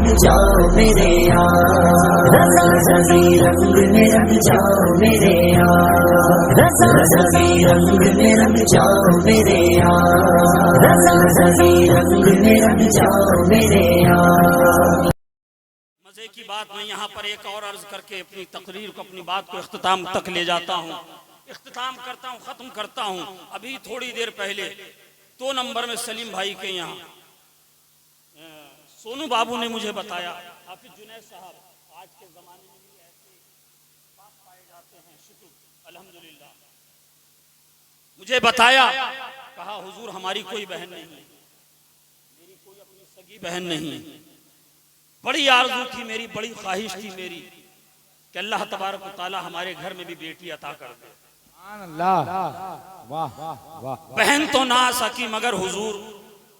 रंग जाओ मेरे यार, रज़ी रंग में रंग जाओ मेरे यार, रज़ी रंग में रंग जाओ मेरे यार, रज़ी रंग में रंग जाओ मेरे यार। मजे की बात मैं यहाँ पर एक और अर्ज करके अपनी तकरीर को, अपनी बात को इख्तिताम तक ले जाता हूँ, इख्तिताम करता हूँ, खत्म करता हूँ। अभी थोड़ी देर पहले 2 नंबर में सलीम भाई के यहाँ सोनू बाबू ने मुझे बताया, हाफिज जुनैद साहब आज के जमाने में भी ऐसे पाक पाए जाते हैं, शुक्र अल्हम्दुलिल्लाह। मुझे बताया, कहा हुजूर हमारी कोई बहन नहीं है, मेरी कोई अपनी सगी बहन नहीं है, बड़ी आरज़ू थी मेरी, बड़ी ख्वाहिश थी मेरी कि अल्लाह तबारक व तआला हमारे घर में भी बेटी अता कर दे। बहन तो ना आ सकी, मगर हुजूर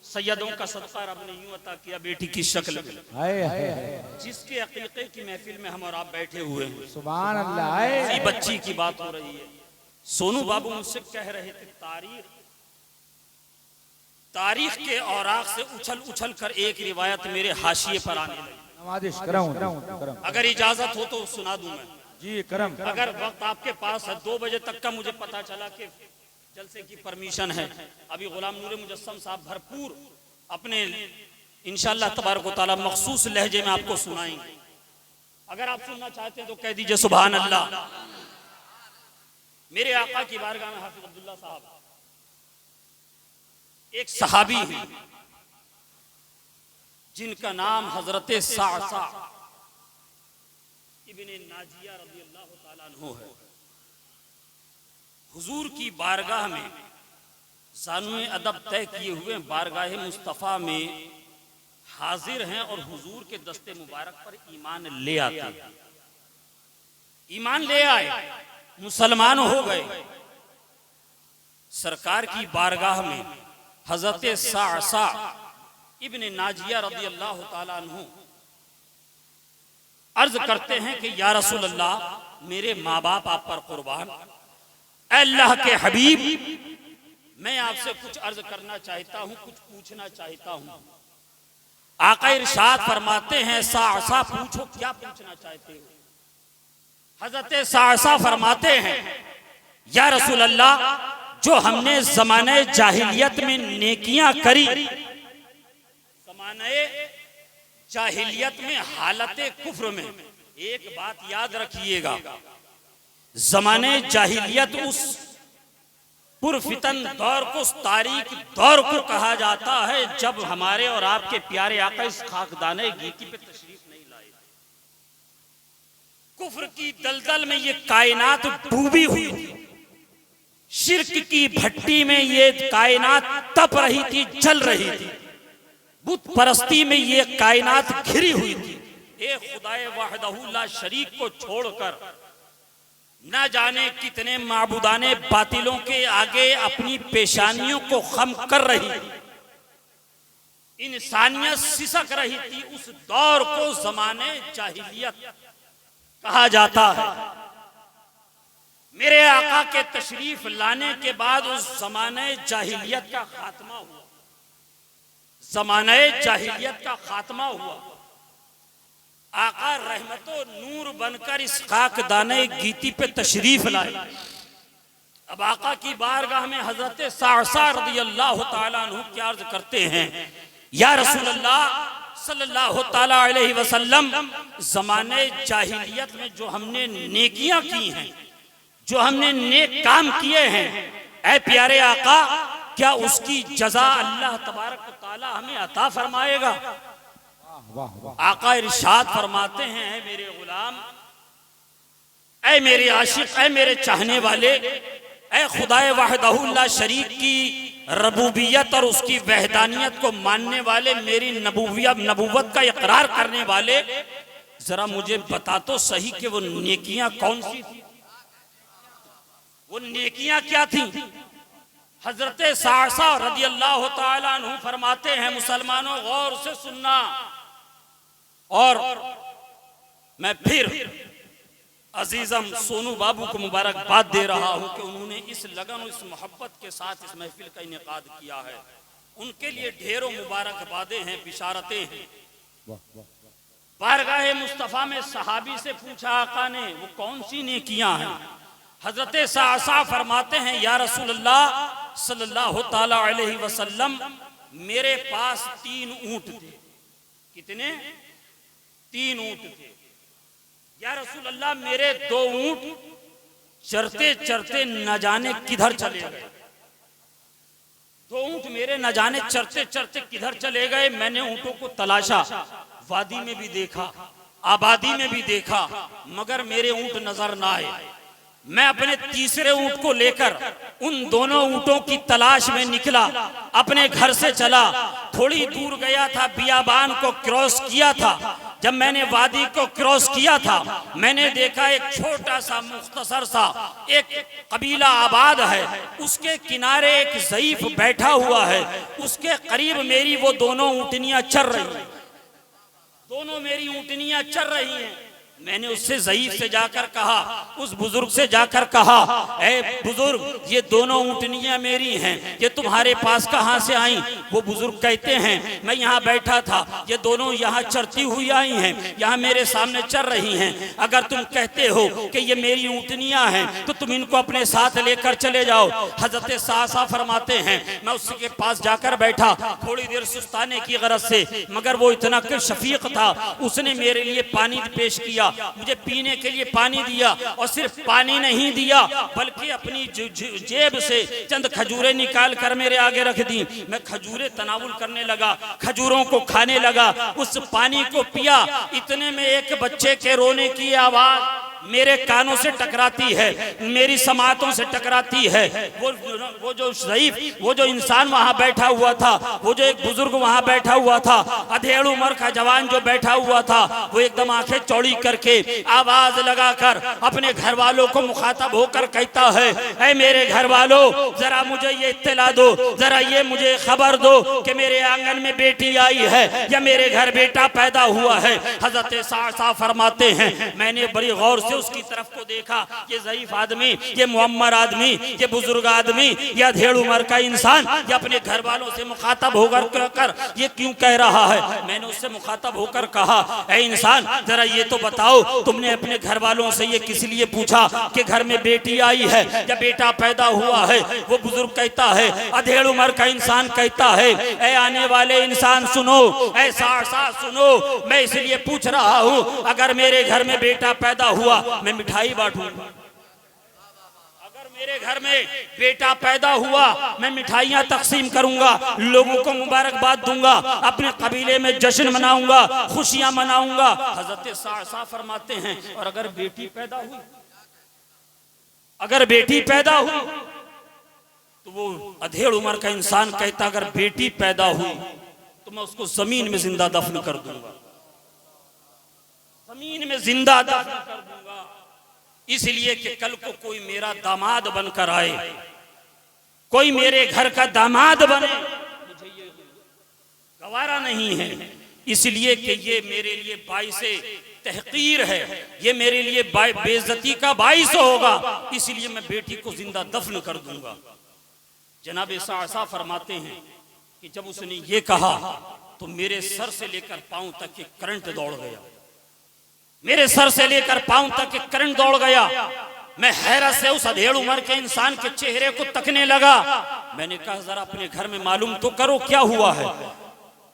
सैयदों का सदका रब ने यूं अता किया बेटी की शक्ल में, जिसके अकीके की महफिल में हम और आप बैठे हुए हैं। सुभान अल्लाह। इसी बच्ची की बात हो रही है। सोनू बाबू मुझसे कह रहे थे, तारीख के औराक से उछल उछल कर एक रिवायत मेरे हाशिए पर आने लगी। अगर इजाजत हो तो सुना दूं मैं जी, करम। अगर वक्त आपके पास है, 2 बजे तक का मुझे पता चला कि जलसे की परमिशन है। अभी गुलाम नूर मुजस्सम साहब भरपूर अपने इंशाअल्लाह तबारक व तआला मखसूस लहजे में आपको सुनाएंगे। अगर आप सुनना चाहते हैं तो कह दीजिए सुभान अल्लाह। मेरे आका की बारगाह में हाफिज अब्दुल्ला साहब एक सहाबी है जिनका नाम हजरत साअसा इब्ने नाजिया रज़ियल्लाहु ताला अन्हु है। हुजूर की बारगाह में ज़ानुए अदब तय किए हुए बारगाह मुस्तफ़ा में हाजिर हैं और हुजूर के दस्ते मुबारक पर ईमान ले आते हैं। ईमान ले आए, मुसलमान हो गए। सरकार की बारगाह में हजरत साअसा इब्ने नाजिया रज़ियल्लाहु ताला अन्हु अर्ज करते हैं कि या रसूल अल्लाह, मेरे माँ बाप आप पर कुर्बान, अल्लाह के हबीब, मैं आपसे कुछ अर्ज करना चाहता हूँ, कुछ पूछना चाहता हूँ। आका इरशाद फरमाते हैं, साअसा पूछो, क्या पूछना चाहते हो? हजरत साअसा फरमाते हैं, या रसूल अल्लाह, जो हमने ज़माने जाहिलियत में नेकियां करी, ज़माने जाहिलियत में, हालत कुफ्र में, एक बात याद रखिएगा, ज़माने जाहिलियत उस पुरफितन दौर को, उस तारीख दौर को कहा जाता है जब हमारे और आपके प्यारे आका इस खाकदाने गीती पे तशरीफ नहीं लाए। कुफ्र की दलदल में ये कायनात डूबी हुई थी, शिर्क की भट्टी में ये कायनात तप रही थी, जल रही थी, बुत परस्ती में ये कायनात घिरी हुई थी। एक खुदाए वहदहू ला शरीक को छोड़कर न जाने कितने माबूदाने बातिलों के आगे अपनी पेशानियों को खम कर रही थी, इंसानियत सिसक रही थी। उस दौर को ज़माने जाहिलियत कहा जाता है। मेरे आका के तशरीफ लाने के बाद उस ज़माने जाहिलियत का खात्मा हुआ, ज़माने जाहिलियत का खात्मा हुआ। आका रहमतो नूर बनकर इस खाकदाने गीती पे तशरीफ लाए। अब आका की बारगाह में हजरत साअसा रज़ियल्लाहु ताला अन्हु क्या अर्ज करते हैं, या रसूल अल्लाह सल्लल्लाहु ताला अलैहि वसल्लम, ज़माने जाहिलियत में जो हमने नेकियां की हैं, जो हमने नेक काम किए हैं, ऐ प्यारे आका, क्या उसकी जज़ा अल्लाह तबारक व तआला हमें अता फरमाएगा? आका इरशाद फरमाते हैं, ऐ मेरे गुलाम, ऐ मेरे आशिक, ऐ मेरे चाहने वाले, ऐ खुदाए वहदहू ला शरीक की रबूबियत और उसकी वहदानियत को मानने वाले, मेरी नबूवत का इकरार करने वाले, जरा मुझे बता तो सही कि वो नेकियां कौन सी थी, वो नेकियां क्या थी? हजरत साअसा रज़ियल्लाहु ताला अन्हु फरमाते हैं, मुसलमानों गौर से सुनना, और मैं फिर अजीजम सोनू बाबू को मुबारकबाद दे रहा हूं कि उन्होंने इस लगन और इस मोहब्बत के साथ इस महफिल का इनेकाद किया है। उनके लिए ढेरों मुबारकबादें हैं, बिशारतें हैं। बारगाह मुस्तफ़ा में सहाबी से पूछा आका ने, वो कौन सी नेकियां हैं? हजरत सासा फरमाते हैं, या रसूल अल्लाह सल्लल्लाहु ताला अलैहि वसल्लम, मेरे पास 3 ऊंट थे। कितने? 3 ऊंट थे। या रसूल अल्लाह, मेरे 2 ऊंट चरते चरते न जाने किधर चले गए। 2 ऊंट मेरे न जाने चरते चरते किधर चले गए। मैंने ऊंटों को तलाशा, वादी में भी देखा, आबादी में भी देखा, मगर मेरे ऊंट नजर ना आए। मैं अपने तीसरे ऊंट को लेकर उन दोनों ऊंटों की तलाश में निकला, अपने घर से चला। थोड़ी दूर गया था, बियाबान को क्रॉस किया था। जब मैंने वादी को क्रॉस किया था, मैंने देखा एक छोटा सा मुख्तसर सा एक कबीला आबाद है, उसके किनारे एक ज़ईफ बैठा हुआ है, उसके करीब मेरी वो दोनों ऊँटनियां चर रही हैं। दोनों मेरी ऊँटनियां चर रही हैं। मैंने उससे ज़ईफ से जाकर कहा, उस बुजुर्ग से जाकर कहा, ए बुजुर्ग, ये दोनों ऊँटनियां मेरी हैं, ये तुम्हारे पास कहाँ से आई? वो बुजुर्ग कहते हैं, मैं यहाँ बैठा था, ये दोनों यहाँ चरती हुई आई हैं, यहाँ मेरे सामने चर रही हैं। अगर तुम कहते हो कि ये मेरी ऊँटनियां हैं तो तुम इनको अपने साथ लेकर चले जाओ। हजरत सासा फरमाते हैं, मैं उसके पास जाकर बैठा, थोड़ी देर सुस्ताने की गरज से, मगर वो इतना शफीक था, उसने मेरे लिए पानी पेश किया, मुझे पीने के लिए पानी दिया, और सिर्फ पानी नहीं दिया बल्कि अपनी जेब से चंद खजूरें निकाल कर मेरे आगे रख दी। मैं खजूरें तनावुल करने लगा, खजूरों को खाने लगा, उस पानी को पिया। इतने में एक बच्चे के रोने की आवाज मेरे कानों से टकराती है, मेरी समातों से टकराती है। वो जो ज़ईफ, वो जो इंसान वहां बैठा हुआ था, वो जो एक बुजुर्ग वहां बैठा हुआ था, अधेड़ उम्र का जवान जो बैठा हुआ था, वो एकदम आंखें चौड़ी करके आवाज लगाकर अपने घर वालों को मुखातब होकर कहता है, ऐ मेरे घर वालों, जरा मुझे ये इत्तला दो, जरा ये मुझे खबर दो कि मेरे आंगन में बेटी आई है या मेरे घर बेटा पैदा हुआ है। हजरत सासा फरमाते हैं, मैंने बड़ी गौर से उसकी तरफ को देखा। ये ज़ईफ आदमी, ये मुअम्मर आदमी, ये बुजुर्ग आदमी, ये अधेड़ उम्र का इंसान, ये अपने घर वालों से मुखातब होकर ये क्यों कह रहा है? मैंने उससे मुखातब होकर कहा, ऐ इंसान, जरा ये तो बताओ, तुमने अपने घर वालों से ये किस लिए पूछा कि घर में बेटी आई है या बेटा पैदा हुआ है? वो बुजुर्ग कहता है, अधेड़ उम्र का इंसान कहता है, ऐ आने वाले इंसान सुनो, ऐ सासा सुनो, मैं इसलिए पूछ रहा हूँ, अगर मेरे घर में बेटा पैदा हुआ मैं मिठाई बांटूंगा। अगर मेरे घर में बेटा पैदा हुआ मैं मिठाइयां तकसीम करूंगा, लोगों को मुबारकबाद दूंगा, अपने कबीले में जश्न मनाऊंगा, खुशियां मनाऊंगा। हजरत सासा फरमाते हैं, और अगर बेटी पैदा हुई, अगर बेटी पैदा हुई, तो वो अधेड़ उम्र का इंसान कहता, अगर बेटी पैदा हुई तो मैं उसको जमीन में जिंदा दफन कर दूंगा, जमीन में जिंदा दफन कर दूंगा, इसलिए कि कल को कोई मेरा दामाद बनकर आए, कोई मेरे घर का दामाद बने, मुझे ये गवारा नहीं है। इसलिए कि ये मेरे लिए बाइसे तहकीर है, ये मेरे लिए बेइज्जती का बाइस होगा, इसलिए मैं बेटी को जिंदा दफन कर दूंगा। जनाब सासा फरमाते हैं कि जब उसने ये कहा तो मेरे सर से लेकर पांव तक एक करंट दौड़ गया, मेरे सर से लेकर पांव तक एक करंट दौड़ गया। मैं हैरत से उस अधेड़ उम्र के इंसान के चेहरे को तकने लगा। मैंने कहा, जरा अपने घर में मालूम तो करो क्या हुआ है,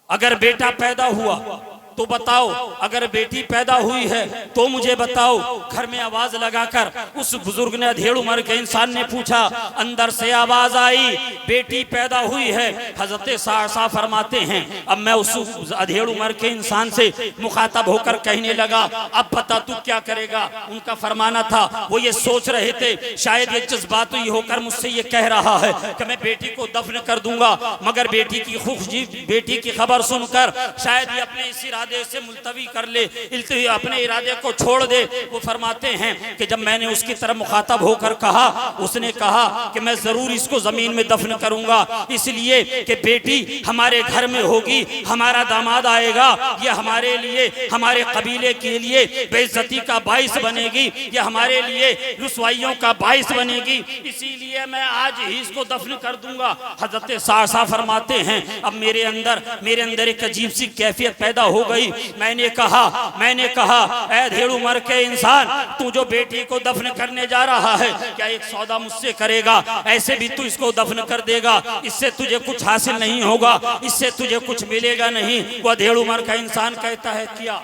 अगर बेटा पैदा हुआ तो बताओ, अगर बेटी पैदा हुई है तो मुझे बताओ। घर में आवाज लगाकर उस बुजुर्ग ने, अधेड़ उम्र के इंसान ने पूछा, अंदर से आवाज आई, बेटी पैदा हुई है। हजरत सासा फरमाते हैं, अब मैं उस अधेड़ उम्र के इंसान से मुखातब होकर कहने लगा, अब पता तू क्या करेगा। उनका फरमाना था, वो ये सोच रहे थे शायद ये जज्बाती होकर मुझसे ये कह रहा है कि मैं बेटी को दफन कर दूंगा, मगर बेटी की खुशी, बेटी की खबर सुनकर शायद ये अपने इस इरादे से मुलतवी कर ले, अपने इरादे को छोड़ दे। वो फरमाते हैं कि जब मैंने उसकी तरफ मुखातब होकर कहा, उसने कहा कि मैं जरूर इसको जमीन में दफन करूंगा, इसलिए कि बेटी हमारे घर में होगी, हमारा दामाद आएगा, ये हमारे लिए, हमारे कबीले के लिए बेइज्जती का बाइस बनेगी, ये हमारे लिए रुसवाइयों का बाइस बनेगी, इसीलिए मैं आज ही इसको दफन कर दूंगा। हजरत सासा फरमाते हैं, अब मेरे अंदर एक अजीब सी कैफियत पैदा हो गई। मैंने कहा ऐ ढेर उम्र के इंसान, तू जो बेटी को दफन करने जा रहा है, क्या एक सौदा मुझसे करेगा? ऐसे भी तू इसको दफन कर देगा, इससे तुझे कुछ हासिल नहीं होगा, इससे तुझे कुछ मिलेगा नहीं। वह ढेर उम्र का इंसान कहता है किया।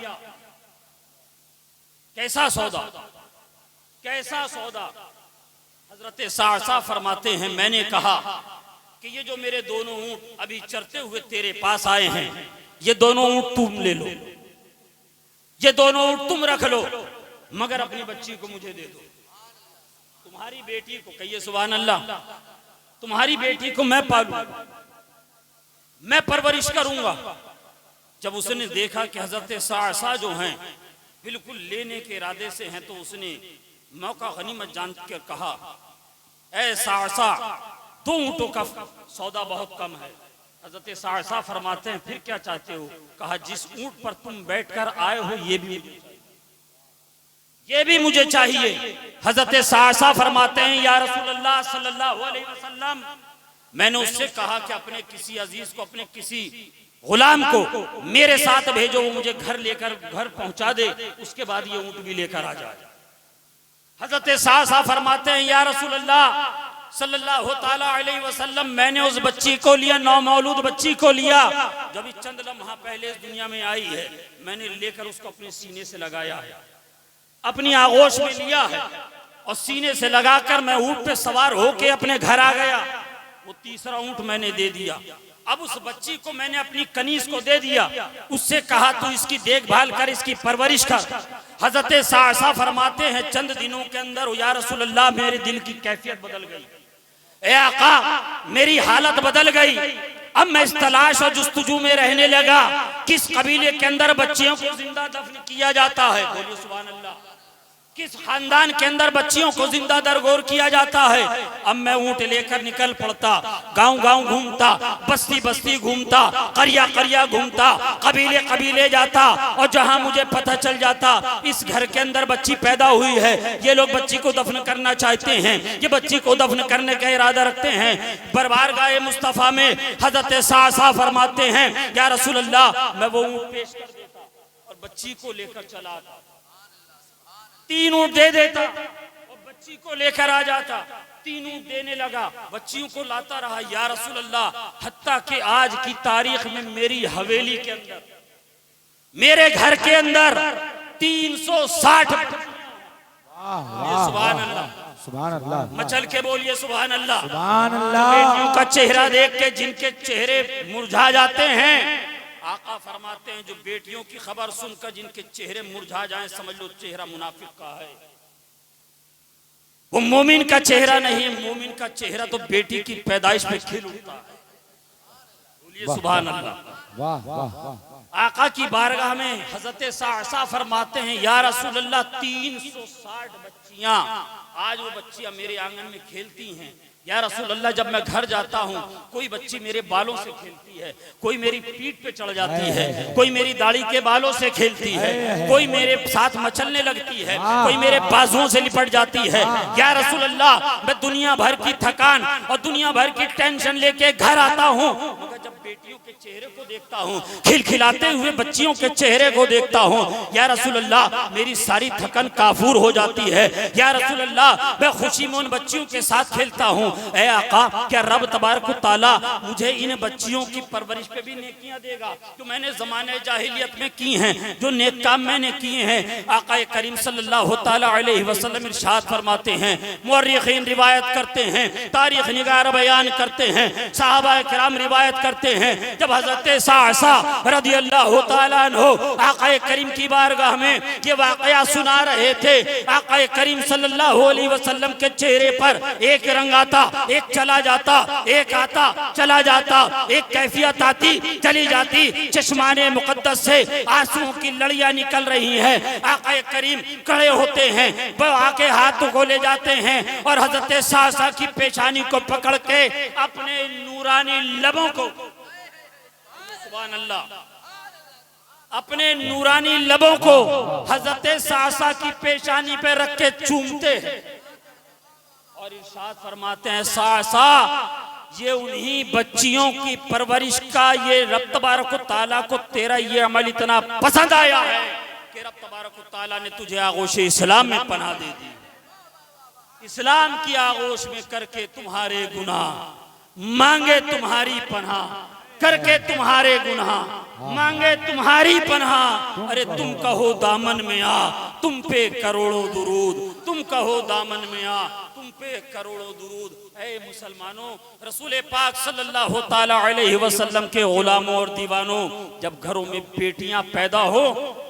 कैसा सौदा, कैसा सौदा। हजरत सासा फरमाते हैं मैंने कहा कि ये जो मेरे दोनों ऊंट अभी चरते हुए तेरे पास आए हैं, ये दोनों ऊंट तुम ले लो, ये दोनों ऊंट तुम रख लो, मगर अपनी बच्ची को मुझे दे दो। तुम्हारी बेटी को, कहिए सुभान अल्लाह, तुम्हारी बेटी को मैं पालूं, मैं परवरिश करूंगा। जब उसने देखा कि हजरत सासा जो हैं बिल्कुल लेने के इरादे से हैं, तो उसने मौका गनीमत जान कर कहा, ऐ सासा, 2 ऊंटों का सौदा बहुत कम है। हजरत सासा फरमाते हैं फिर क्या चाहते हो? कहा जिस ऊंट पर तुम बैठकर आए हो ये भी मुझे चाहिए। हजरत सासा फरमाते हैं या रसूलल्लाह सल्लल्लाहु अलैहि वसल्लम, मैंने उससे कहा कि अपने किसी अजीज को, अपने किसी गुलाम को मेरे साथ भेजो, वो मुझे घर पहुंचा दे, उसके बाद ये ऊंट भी लेकर आ जाए। हजरत सासा फरमाते हैं या रसूलल्लाह सल्लल्लाहु ताला अलैहि वसल्लम, मैंने उस बच्ची को लिया, नौमौलूद बच्ची को लिया, जब इस चंद लम्हा पहले इस दुनिया में आई है, मैंने लेकर उसको अपने सीने से लगाया है, अपनी आगोश में लिया है, और सीने से लगाकर मैं ऊंट पे सवार होके अपने घर आ गया। वो तीसरा ऊंट मैंने दे दिया। अब उस बच्ची को मैंने अपनी कनीज को दे दिया, उससे कहा तू इसकी देखभाल कर, इसकी परवरिश कर। हजरत सासा फरमाते हैं चंद दिनों के अंदर या रसूल अल्लाह मेरे दिल की कैफियत बदल गई, ए आका मेरी हालत बदल गई। अब मैं इस तलाश और जुस्तजू में रहने लगा किस कबीले के अंदर बच्चियों को जिंदा दफन किया जाता है। बोलिए सुभान अल्लाह। किस खानदान के अंदर बच्चियों को जिंदा दरगोर किया जाता है। अब मैं ऊंट लेकर निकल पड़ता, गांव गांव घूमता, बस्ती बस्ती घूमता, करिया करिया घूमता, कबीले कबीले जाता, और जहां मुझे पता चल जाता इस घर के अंदर बच्ची पैदा हुई है, ये लोग बच्ची को दफन करना चाहते हैं, ये बच्ची को दफन करने का इरादा रखते हैं, बरबारगाह मुस्तफा में हजरत सासा फरमाते हैं या रसूल अल्लाह, मैं वो ऊंट पेश कर देता और बच्ची को लेकर चला आता, 3 ऊंट दे देता और बच्ची को लेकर आ जाता। 3 ऊंट देने लगा, बच्चियों को लाता रहा या रसूल अल्लाह, हत्ता कि आज की तारीख में मेरी हवेली के अंदर, मेरे घर के अंदर 360। सुभान अल्लाह, सुभान अल्लाह, मचल के बोलिए सुभान अल्लाह। सुभान अल्लाह। बेटियों का चेहरा देख के जिनके चेहरे मुरझा जाते हैं, आका फरमाते हैं जो बेटियों की खबर सुनकर जिनके चेहरे मुरझा जाएं, समझ लो चेहरा मुनाफिक का है, वो मोमिन का चेहरा नहीं है। मोमिन का चेहरा तो बेटी की पैदाइश पे खिल उठता है। बोलिए सुभान अल्लाह। वाह वाह वाह। आका की बारगाह में हजरत सासा फरमाते हैं या रसूल अल्लाह, 360 बच्चियां, आज वो बच्चियां मेरे आंगन में खेलती हैं। या रसूल अल्लाह, जब मैं घर जाता हूँ कोई बच्ची मेरे बालों से खेलती है, कोई मेरी पीठ पे चढ़ जाती है, कोई मेरी दाढ़ी के बालों से खेलती है, कोई मेरे साथ मचलने लगती है, कोई मेरे बाजुओं से लिपट जाती है। या रसूल अल्लाह, मैं दुनिया भर की थकान और दुनिया भर की टेंशन लेके घर आता हूँ, मगर जब बेटियों के चेहरे को देखता हूँ, खिलखिलाते हुए बच्चियों के चेहरे को देखता हूँ, या रसूल अल्लाह मेरी सारी थकन काफूर हो जाती है। या रसूल अल्लाह, मैं खुशी में उन बच्चियों के साथ खेलता हूँ। ऐ आका, क्या रब तबारक ताला मुझे इन बच्चियों की परवरिश पे भी नेकियां देगा जो मैंने ज़माने जाहिलियत में की हैं, जो नेक काम मैंने किए हैं। आका करीम सल्लल्लाहु ताला अलैहि वसल्लम इरशाद फरमाते हैं, मुअर्रिखीन रिवायत करते हैं, तारीख निगार बयान करते हैं, सहाबा किराम रिवायत करते हैं, जब हजरत सासा रदियल्लाहु ताला अन्हु आका करीम की बारगाह में ये वाकया सुना रहे थे, आका करीम सल्लल्लाहु अलैहि वसल्लम के चेहरे पर एक रंग आता, एक चला जाता, एक आता चला जाता, एक कैफियत आती चली जाती, चश्माने मुकद्दस से आंसुओं की लड़ियां निकल रही हैं। आका करीम खड़े होते हैं, वो आके हाथों को ले जाते हैं और हजरत सासा की पेशानी को पकड़ के अपने नूरानी लबों को, सुभान अल्लाह, अपने नूरानी लबों को हजरत सासा की पेशानी पे रख के चूमते हैं और इरशाद फरमाते हैं, सासा ये उन्हीं बच्चियों की परवरिश का ये रब तबारक व तआला को तेरा ये अमल इतना पसंद आया है कि रब तबारक व तआला ने तुझे आगोश इस्लाम में पनाह दे दी। इस्लाम की आगोश में करके तुम्हारे गुनाह मांगे तुम्हारी पनाह, करके तुम्हारे गुनाह मांगे तुम्हारी पनाह। अरे तुम कहो दामन में आ, तुम पे करोड़ों दुरूद, तुम कहो दामन में आ, तुम पे करोड़ों दुरूद। ऐ मुसलमानों, रसूल पाक सल्लल्लाहु ताला अलैहि वसल्लम के गुलामों और दीवानों, जब घरों में बेटियां पैदा हो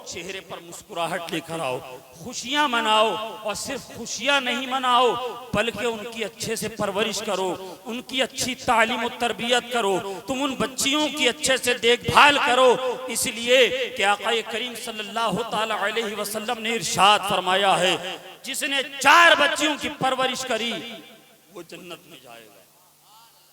चेहरे पर मुस्कुराहट लेकर आओ, खुशियां मनाओ। और सिर्फ खुशियां नहीं मनाओ बल्कि उनकी अच्छे से परवरिश करो, उनकी अच्छी तालीम और तरबियत करो, तुम उन बच्चियों की अच्छे से देखभाल करो। इसलिए कि आका करीम सल्लल्लाहु ताला अलैहि वसल्लम ने इरशाद फरमाया है, जिसने 4 बच्चियों की परवरिश करी वो जन्नत में जाएगा।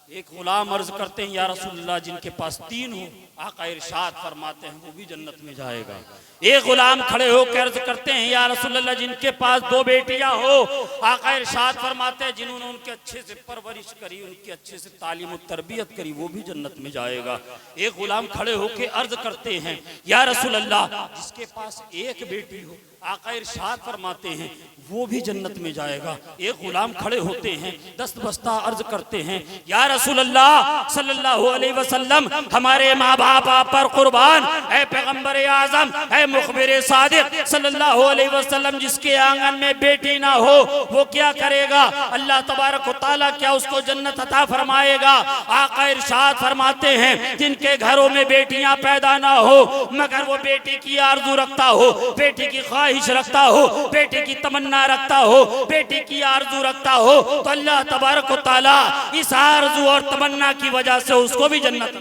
एक गुलाम अर्ज करते हैं या रसूलल्लाह जिनके पास 3 हो, आका इरशाद फरमाते हैं वो भी जन्नत में जाएगा। एक गुलाम खड़े होकर अर्ज करते हैं या रसूलल्लाह जिनके पास 2 बेटियां हो, आका इरशाद फरमाते हैं जिन्होंने उनके अच्छे से परवरिश करी, उनकी अच्छे से तालीम और तरबियत करी, वो भी जन्नत में जाएगा। एक गुलाम खड़े होकर अर्ज करते हैं या रसूलल्लाह जिसके पास 1 बेटी हो, आका इरशाद फरमाते हैं वो भी जन्नत में जाएगा। एक गुलाम खड़े होते हैं दस्त बस्ता अर्ज करते हैं या रसूलल्लाह सल्लल्लाहु अलैहि वसल्लम हमारे माँ बाप आप पर कुर्बान, ऐ पैगंबर आजम, ऐ मुखबिर सादिक सल्लल्लाहु अलैहि वसल्लम जिसके आंगन में बेटी ना हो वो क्या करेगा? अल्लाह तबारक व तआला क्या उसको जन्नत अता फरमाएगा? आका इरशाद फरमाते हैं जिनके घरों में बेटियां पैदा ना हो मगर वो बेटी की आरज़ू रखता हो, बेटी की ख्वाहिश रखता हो, बेटी की तमन्ना रखता हो, बेटी की आरज़ू रखता हो, तो अल्लाह तबारक व तआला इस आरज़ू और तमन्ना की वजह से उसको भी जन्नत।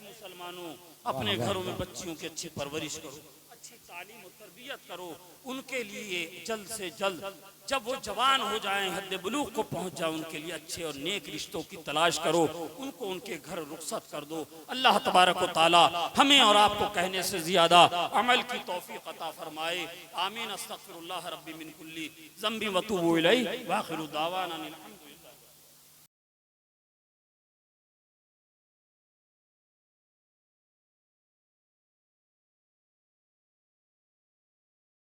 मुसलमानों, अपने घरों में बच्चियों की अच्छी परवरिश करो, अच्छी तालीम और तरबियत करो। उनके लिए जल्द से जल्द जब वो जवान हो जाएं, हद बुलूग को पहुंच जाए, उनके लिए अच्छे और नेक रिश्तों की तलाश करो, उनको उनके घर रुखसत कर दो। अल्लाह तबारक व तआला हमें और आपको कहने से ज्यादा अमल की तौफीक अता फरमाए। आमीन। अस्तगफिरुल्लाह रब्बी मिन कुल्ली ज़ंबि व तूबू इलैहि व आखिरु दावाना।